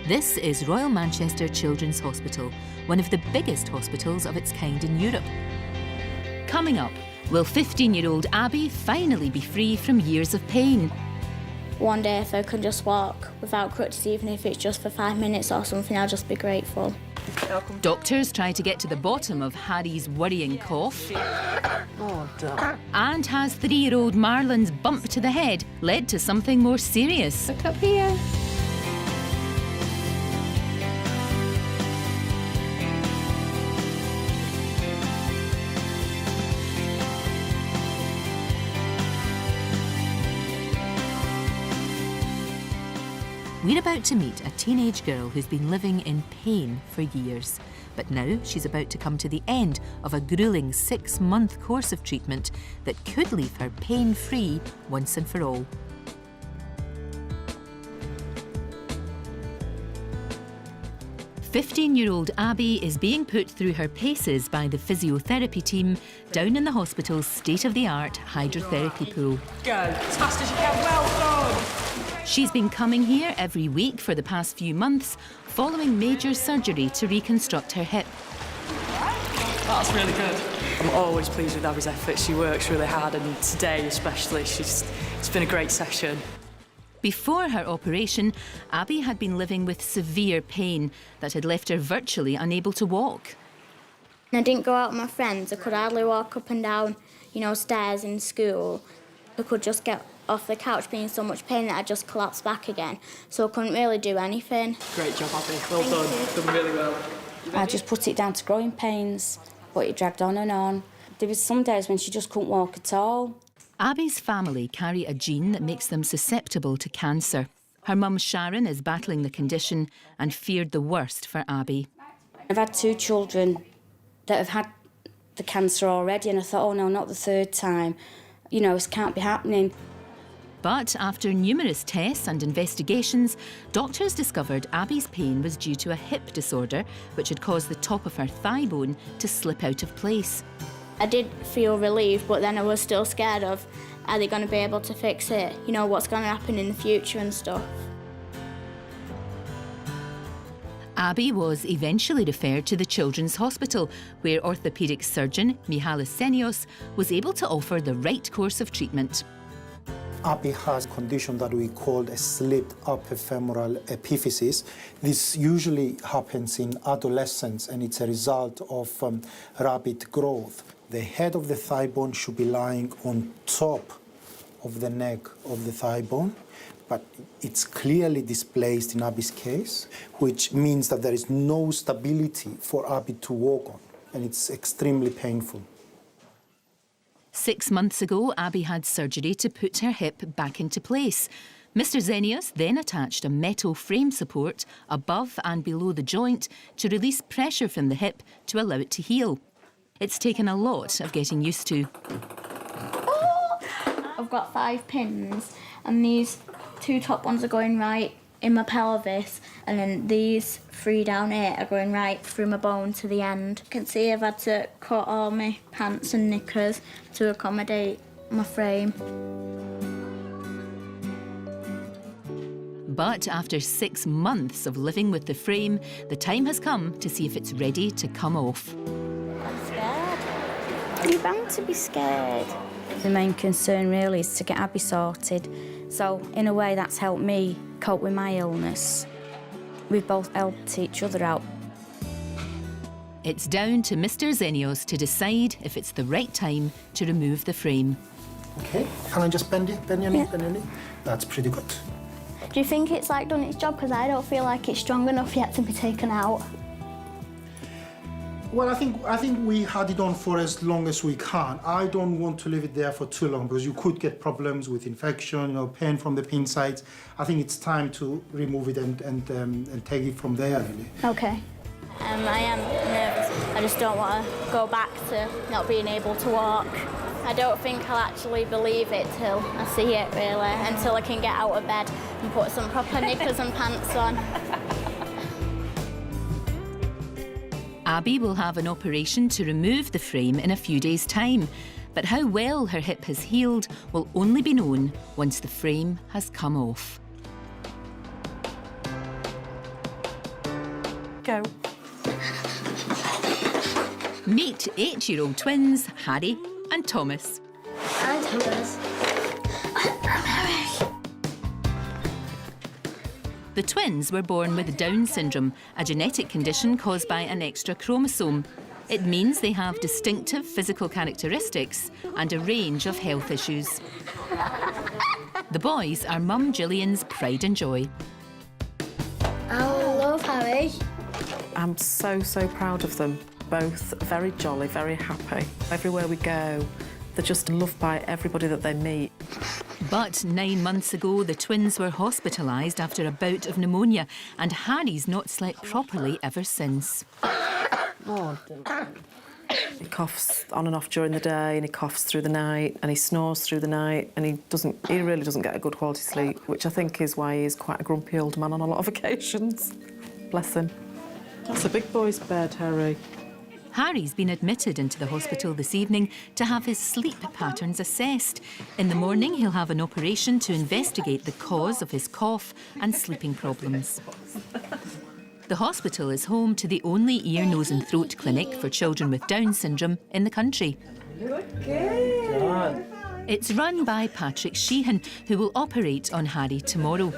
This is Royal Manchester Children's Hospital, one of the biggest hospitals of its kind in Europe. Coming up, will 15-year-old Abbie finally be free from years of pain? One day if I could just walk without crutches, even if it's just for 5 minutes or something, I'll just be grateful. Doctors try to get to the bottom of Hadi's worrying cough. Oh, damn. And has 3-year-old Marlon's bump to the head led to something more serious? Look up here. We're about to meet a teenage girl who's been living in pain for years. But now she's about to come to the end of a gruelling 6-month course of treatment that could leave her pain-free once and for all. "15-year-old Abbie is being put through her paces by the physiotherapy team down in the hospital's state-of-the-art hydrotherapy pool. Go, as fast as you can, well done! She's been coming here every week for the past few months, following major surgery to reconstruct her hip. That's really good. I'm always pleased with Abbie's efforts. She works really hard, and today especially, it's been a great session. Before her operation, Abbie had been living with severe pain that had left her virtually unable to walk. I didn't go out with my friends. I could hardly walk up and down, stairs in school. I could just get off the couch being in so much pain that I just collapsed back again. So I couldn't really do anything. Great job, Abbie. Well done. Done really well. I just put it down to growing pains, but it dragged on and on. There was some days when she just couldn't walk at all. Abbie's family carry a gene that makes them susceptible to cancer. Her mum Sharon is battling the condition and feared the worst for Abbie. I've had 2 children that have had the cancer already, and I thought, oh no, not the 3rd time. This can't be happening. But after numerous tests and investigations, doctors discovered Abbie's pain was due to a hip disorder which had caused the top of her thigh bone to slip out of place. I did feel relieved, but then I was still scared of, are they going to be able to fix it? What's going to happen in the future and stuff. Abbie was eventually referred to the Children's Hospital, where orthopaedic surgeon Mihalis Senios was able to offer the right course of treatment. Abbie has a condition that we call a slipped upper femoral epiphysis. This usually happens in adolescence, and it's a result of rapid growth. The head of the thigh bone should be lying on top of the neck of the thigh bone, but it's clearly displaced in Abbie's case, which means that there is no stability for Abbie to walk on, and it's extremely painful. 6 months ago, Abbie had surgery to put her hip back into place. Mr. Zenius then attached a metal frame support above and below the joint to release pressure from the hip to allow it to heal. It's taken a lot of getting used to. Oh! I've got 5 pins, and these 2 top ones are going right in my pelvis, and then these 3 down here are going right through my bone to the end. You can see I've had to cut all my pants and knickers to accommodate my frame. But after 6 months of living with the frame, the time has come to see if it's ready to come off. I'm scared. You're bound to be scared. The main concern really is to get Abbie sorted. So in a way that's helped me cope with my illness. We've both helped each other out. It's down to Mr. Zenios to decide if it's the right time to remove the frame. Okay, can I just bend your knee, bend your knee? That's pretty good. Do you think it's done its job? Because I don't feel like it's strong enough yet to be taken out. Well, I think we had it on for as long as we can. I don't want to leave it there for too long because you could get problems with infection, pain from the pin sides. I think it's time to remove it and take it from there, really. Okay. I am nervous. I just don't want to go back to not being able to walk. I don't think I'll actually believe it till I see it, really, until I can get out of bed and put some proper knickers and pants on. Abbie will have an operation to remove the frame in a few days' time. But how well her hip has healed will only be known once the frame has come off. Go. Meet 8-year-old twins, Hadi and Thomas. I'm Thomas. The twins were born with Down syndrome, a genetic condition caused by an extra chromosome. It means they have distinctive physical characteristics and a range of health issues. The boys are Mum Gillian's pride and joy. I love Harry. I'm so proud of them. Both very jolly, very happy. Everywhere we go, they're just loved by everybody that they meet. But 9 months ago, the twins were hospitalised after a bout of pneumonia, and Harry's not slept properly ever since. He coughs on and off during the day, and he coughs through the night, and he snores through the night, and he really doesn't get a good quality sleep, which I think is why he's quite a grumpy old man on a lot of occasions. Bless him. That's a big boy's bed, Harry. Harry's been admitted into the hospital this evening to have his sleep patterns assessed. In the morning, he'll have an operation to investigate the cause of his cough and sleeping problems. The hospital is home to the only ear, nose and throat clinic for children with Down syndrome in the country. It's run by Patrick Sheehan, who will operate on Harry tomorrow.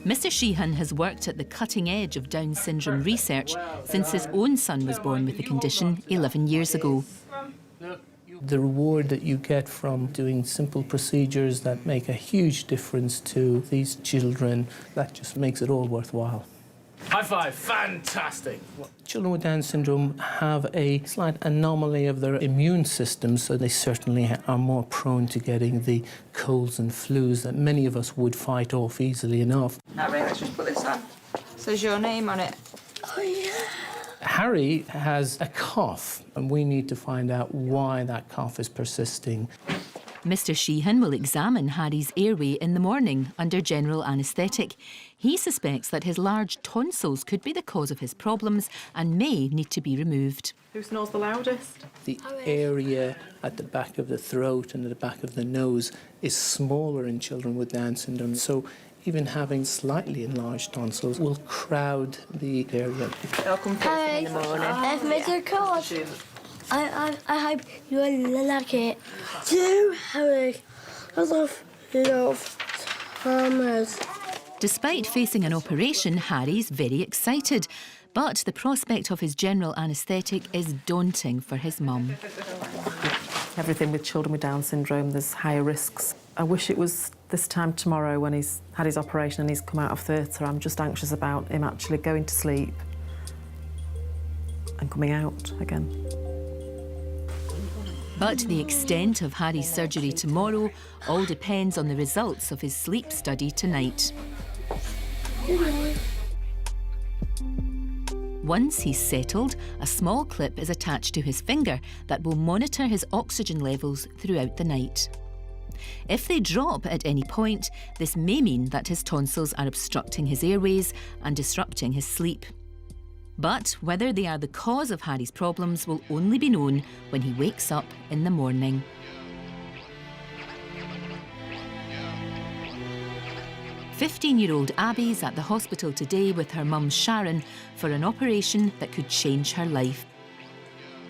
Mr. Sheehan has worked at the cutting edge of Down syndrome research since his own son was born with the condition 11 years ago. The reward that you get from doing simple procedures that make a huge difference to these children, that just makes it all worthwhile. High five, fantastic. Children with Down syndrome have a slight anomaly of their immune system, so they certainly are more prone to getting the colds and flus that many of us would fight off easily enough. Harry, let's just put this on. Says your name on it. Oh, yeah. Harry has a cough, and we need to find out why that cough is persisting. Mr. Sheehan will examine Harry's airway in the morning under general anaesthetic. He suspects that his large tonsils could be the cause of his problems and may need to be removed. Who snores the loudest? The area at the back of the throat and at the back of the nose is smaller in children with Down syndrome, so even having slightly enlarged tonsils will crowd the area. It'll come first thing in the morning. I've made a card. I hope you will like it. Do, Harry. I love Thomas. Despite facing an operation, Harry's very excited. But the prospect of his general anaesthetic is daunting for his mum. Everything with children with Down syndrome, there's higher risks. I wish it was this time tomorrow when he's had his operation and he's come out of theatre. I'm just anxious about him actually going to sleep and coming out again. But the extent of Harry's surgery tomorrow all depends on the results of his sleep study tonight. Once he's settled, a small clip is attached to his finger that will monitor his oxygen levels throughout the night. If they drop at any point, this may mean that his tonsils are obstructing his airways and disrupting his sleep. But whether they are the cause of Harry's problems will only be known when he wakes up in the morning. "15-year-old Abbie's at the hospital today with her mum Sharon for an operation that could change her life.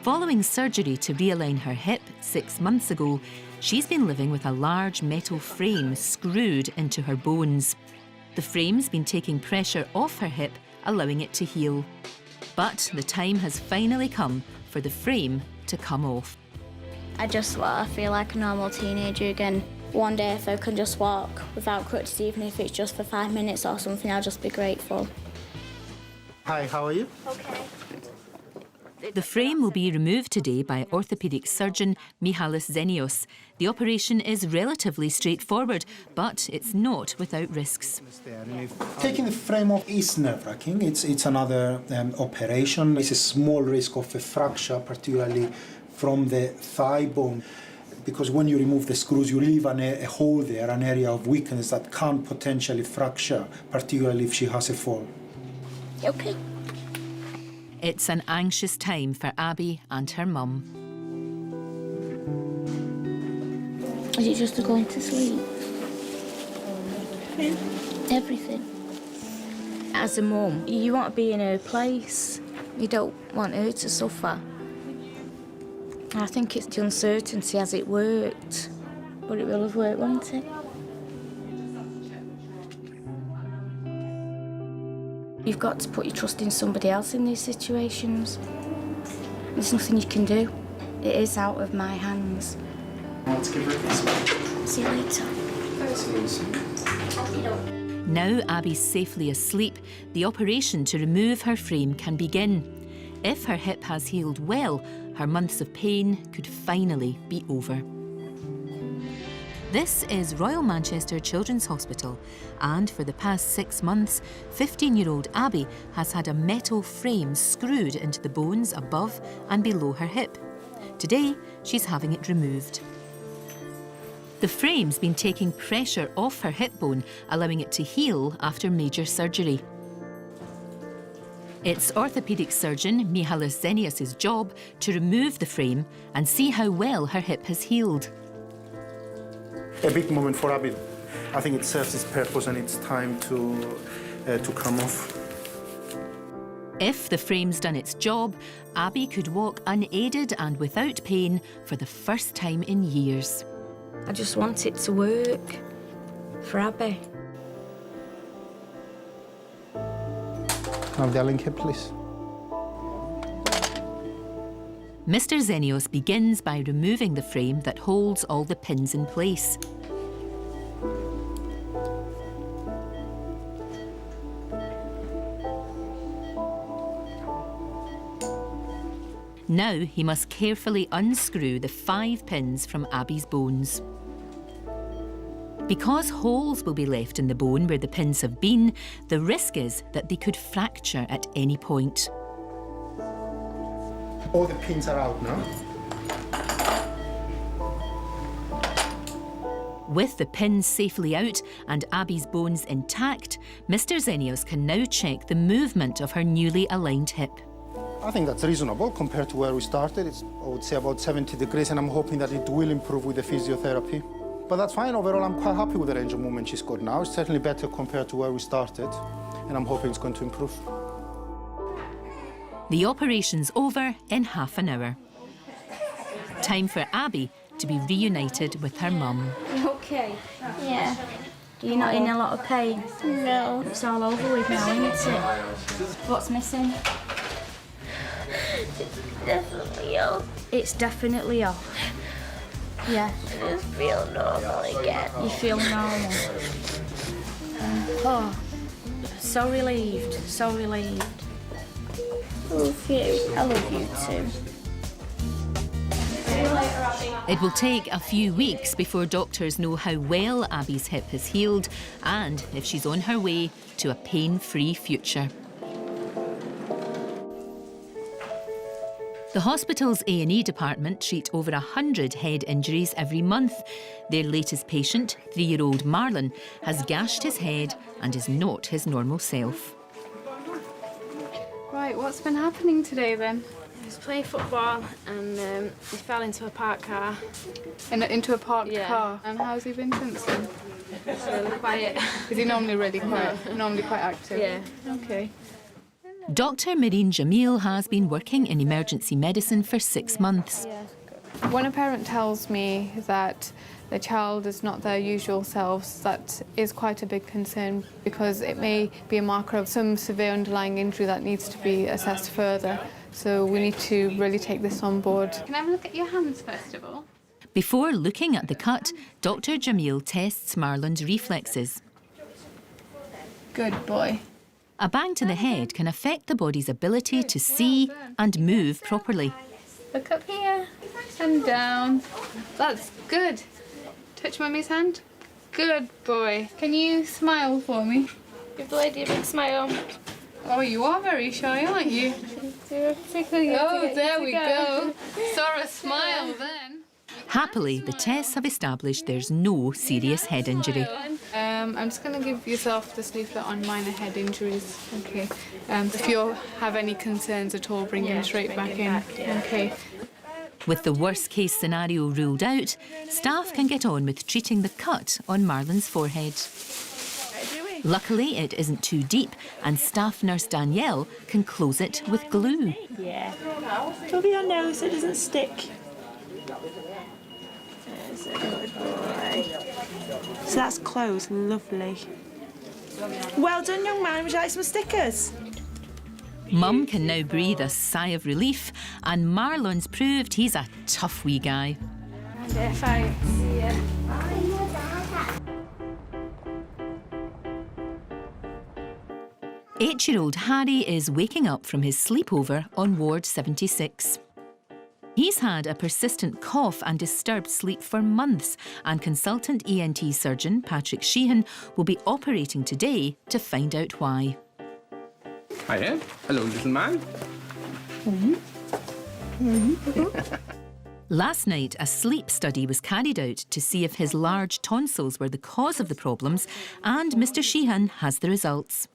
Following surgery to realign her hip 6 months ago, she's been living with a large metal frame screwed into her bones. The frame's been taking pressure off her hip, allowing it to heal. But the time has finally come for the frame to come off. I just want to feel like a normal teenager again. One day if I can just walk without crutches, even if it's just for 5 minutes or something, I'll just be grateful. Hi, how are you? Okay. The frame will be removed today by orthopaedic surgeon Mihalis Zenios. The operation is relatively straightforward, but it's not without risks. Taking the frame off is nerve-wracking. It's another operation. It's a small risk of a fracture, particularly from the thigh bone, because when you remove the screws, you leave a hole there, an area of weakness that can potentially fracture, particularly if she has a fall. Okay. It's an anxious time for Abbie and her mum. Is it just going to sleep? Everything. As a mum, you want to be in her place. You don't want her to suffer. I think it's the uncertainty. Has it worked? But it will have worked, won't it? You've got to put your trust in somebody else in these situations. There's nothing you can do. It is out of my hands. Let's give her a kiss. See you later. Now Abbie's safely asleep, the operation to remove her frame can begin. If her hip has healed well, her months of pain could finally be over. This is Royal Manchester Children's Hospital, and for the past 6 months, 15-year-old Abbie has had a metal frame screwed into the bones above and below her hip. Today, she's having it removed. The frame's been taking pressure off her hip bone, allowing it to heal after major surgery. It's orthopaedic surgeon Mihalis Zenias's job to remove the frame and see how well her hip has healed. A big moment for Abbie. I think it serves its purpose and it's time to come off. If the frame's done its job, Abbie could walk unaided and without pain for the first time in years. I just want it to work for Abbie. Have the link here, please. Mr. Zenios begins by removing the frame that holds all the pins in place. Now he must carefully unscrew the 5 pins from Abbie's bones. Because holes will be left in the bone where the pins have been, the risk is that they could fracture at any point. All the pins are out now. With the pins safely out and Abbie's bones intact, Mr. Zenios can now check the movement of her newly aligned hip. I think that's reasonable compared to where we started. It's, I would say, about 70 degrees, and I'm hoping that it will improve with the physiotherapy. But that's fine. Overall, I'm quite happy with the range of movement she's got now. It's certainly better compared to where we started, and I'm hoping it's going to improve. The operation's over in half an hour. Time for Abbie to be reunited with her mum. You okay? Yeah. You're not in a lot of pain? No. It's all over with now, isn't it? What's missing? Definitely off. It's definitely off. Yeah. I just feel normal again. You feel normal. Oh, so relieved, so relieved. I love you. I love you too. It will take a few weeks before doctors know how well Abbie's hip has healed and if she's on her way to a pain-free future. The hospital's A&E department treat over 100 head injuries every month. Their latest patient, 3-year-old Marlon, has gashed his head and is not his normal self. Right, what's been happening today then? He was playing football and he fell into a parked car. Into a parked Yeah. car? And how's he been since then? Really quiet. Is he normally really quiet? Normally quite active? Yeah. Okay. Dr. Marine Jamil has been working in emergency medicine for 6 months. When a parent tells me that the child is not their usual selves, that is quite a big concern because it may be a marker of some severe underlying injury that needs to be assessed further. So we need to really take this on board. Can I have a look at your hands first of all? Before looking at the cut, Dr. Jamil tests Marlon's reflexes. Good boy. A bang to the head can affect the body's ability to see and move properly. Look up here and down. That's good. Touch Mummy's hand. Good boy. Can you smile for me? Give the lady a big smile. Oh, you are very shy, aren't you? Oh, there we go. Saw a smile then. Happily, the tests have established there's no serious head injury. I'm just going to give yourself this leaflet on minor head injuries. Okay. If you have any concerns at all, bring them straight back in. Okay. With the worst-case scenario ruled out, staff can get on with treating the cut on Marlon's forehead. Luckily, it isn't too deep, and staff nurse Danielle can close it with glue. Yeah. Cover your nose so it doesn't stick. There's a good boy. So that's closed, lovely. Well done, young man. Would you like some stickers? Mum can now breathe a sigh of relief, and Marlon's proved he's a tough wee guy. Yeah, thanks. Yeah. 8-year-old Hadi is waking up from his sleepover on Ward 76. He's had a persistent cough and disturbed sleep for months, and consultant ENT surgeon Patrick Sheehan will be operating today to find out why. Hiya. Hello, little man. Last night, a sleep study was carried out to see if his large tonsils were the cause of the problems, and Mr. Sheehan has the results.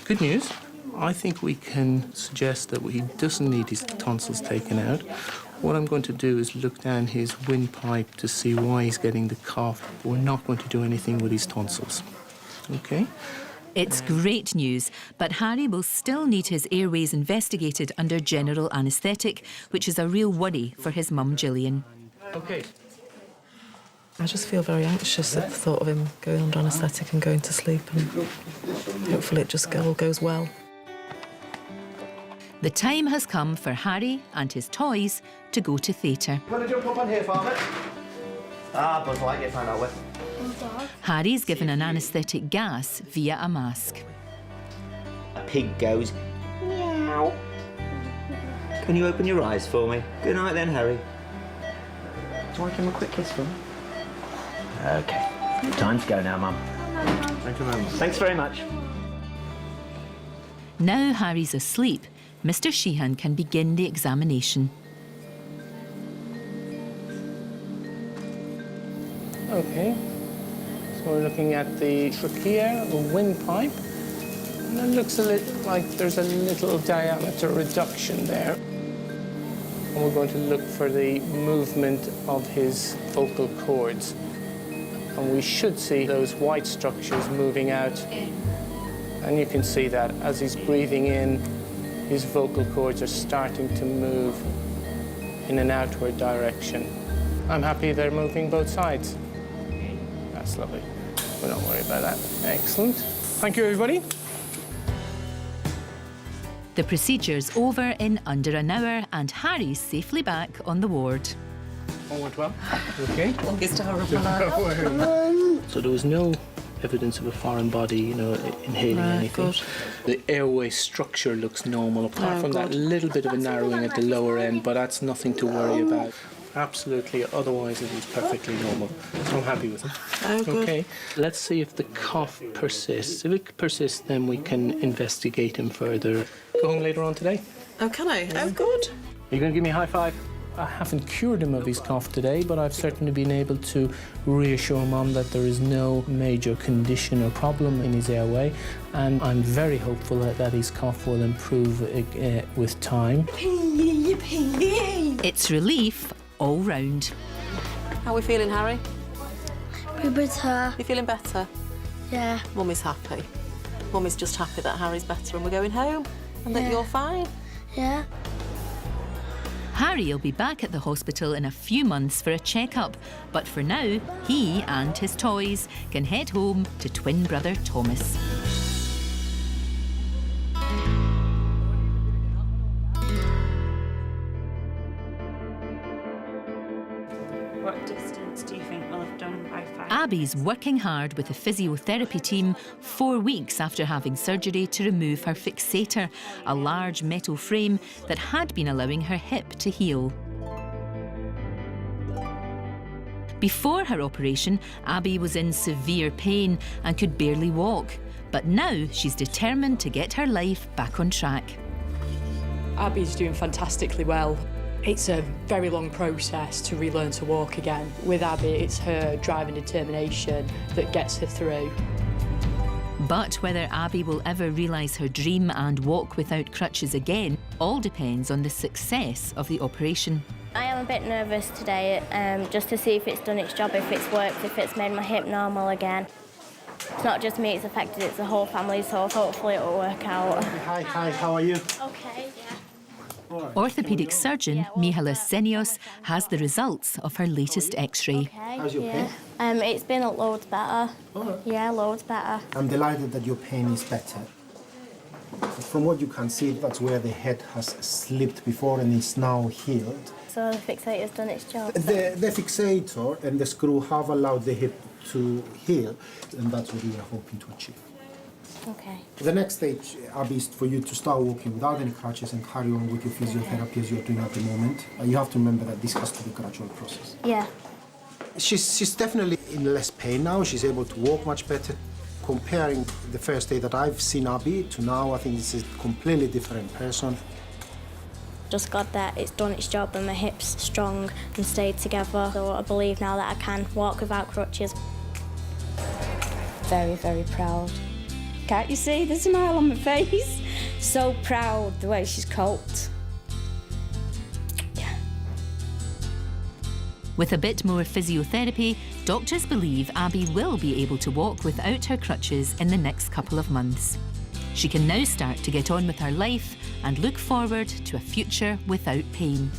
Good news. I think we can suggest that he doesn't need his tonsils taken out. What I'm going to do is look down his windpipe to see why he's getting the cough. We're not going to do anything with his tonsils. OK? It's great news, but Harry will still need his airways investigated under general anaesthetic, which is a real worry for his mum, Gillian. OK. I just feel very anxious at the thought of him going under anaesthetic and going to sleep, and hopefully it just all goes well. The time has come for Harry and his toys to go to theatre. Want to jump up on here, Farmer? Ah, Buzz Lightyear, find out where. Harry's given an anaesthetic gas via a mask. A pig goes, meow. Can you open your eyes for me? Good night then, Harry. Do you want to give him a quick kiss for me? OK. Time to go now, Mum. Thank you very much. Thanks very much. Now Harry's asleep, Mr. Sheehan can begin the examination. OK. So we're looking at the trachea, the windpipe, and it looks a little like there's a little diameter reduction there. And we're going to look for the movement of his vocal cords. And we should see those white structures moving out. And you can see that as he's breathing in, his vocal cords are starting to move in an outward direction. I'm happy they're moving both sides. That's lovely. We don't worry about that. Excellent. Thank you, everybody. The procedure's over in under an hour, and Harry's safely back on the ward. All went well? OK? Longest hour of So there was no evidence of a foreign body, you know, inhaling anything. Good. The airway structure looks normal, apart from that little bit of a narrowing at the lower end, but that's nothing to worry about. Absolutely, otherwise it is perfectly normal. So I'm happy with it. Oh, good. OK, let's see if the cough persists. If it persists, then we can investigate him further. Go home later on today. Oh, can I? Oh, good. Are you going to give me a high five? I haven't cured him of his cough today, but I've certainly been able to reassure Mum that there is no major condition or problem in his airway, and I'm very hopeful that his cough will improve with time. It's relief all round. How are we feeling, Harry? Better. You feeling better? Yeah. Mummy's happy. Mummy's just happy that Harry's better and we're going home, and that you're fine. Yeah. Harry will be back at the hospital in a few months for a checkup, but for now, he and his toys can head home to twin brother Thomas. What distance do you think we'll have done by 5? Abbie's working hard with the physiotherapy team 4 weeks after having surgery to remove her fixator, a large metal frame that had been allowing her hip to heal. Before her operation, Abbie was in severe pain and could barely walk. But now she's determined to get her life back on track. Abbie's doing fantastically well. It's a very long process to relearn to walk again. With Abbie, it's her drive and determination that gets her through. But whether Abbie will ever realise her dream and walk without crutches again all depends on the success of the operation. I am a bit nervous today, just to see if it's done its job, if it's worked, if it's made my hip normal again. It's not just me it's affected, it's the whole family, so hopefully it'll work out. Hi, how are you? Okay, yeah. Orthopaedic surgeon Mihalis Zenios has the results of her latest X-ray. How's your pain? It's been loads better. Yeah, loads better. I'm delighted that your pain is better. From what you can see, that's where the head has slipped before and is now healed. So the fixator's done its job. The fixator and the screw have allowed the hip to heal, and that's what we are hoping to achieve. Okay. The next stage, Abbie, is for you to start walking without any crutches and carry on with your physiotherapy as you're doing at the moment. You have to remember that this has to be a gradual process. Yeah. She's definitely in less pain now. She's able to walk much better. Comparing the first day that I've seen Abbie to now, I think this is a completely different person. Just glad that it's done its job and my hips strong and stayed together. So I believe now that I can walk without crutches. Very, very proud. Can't you see the smile on my face? So proud the way she's coped. With a bit more physiotherapy, doctors believe Abbie will be able to walk without her crutches in the next couple of months. She can now start to get on with her life and look forward to a future without pain.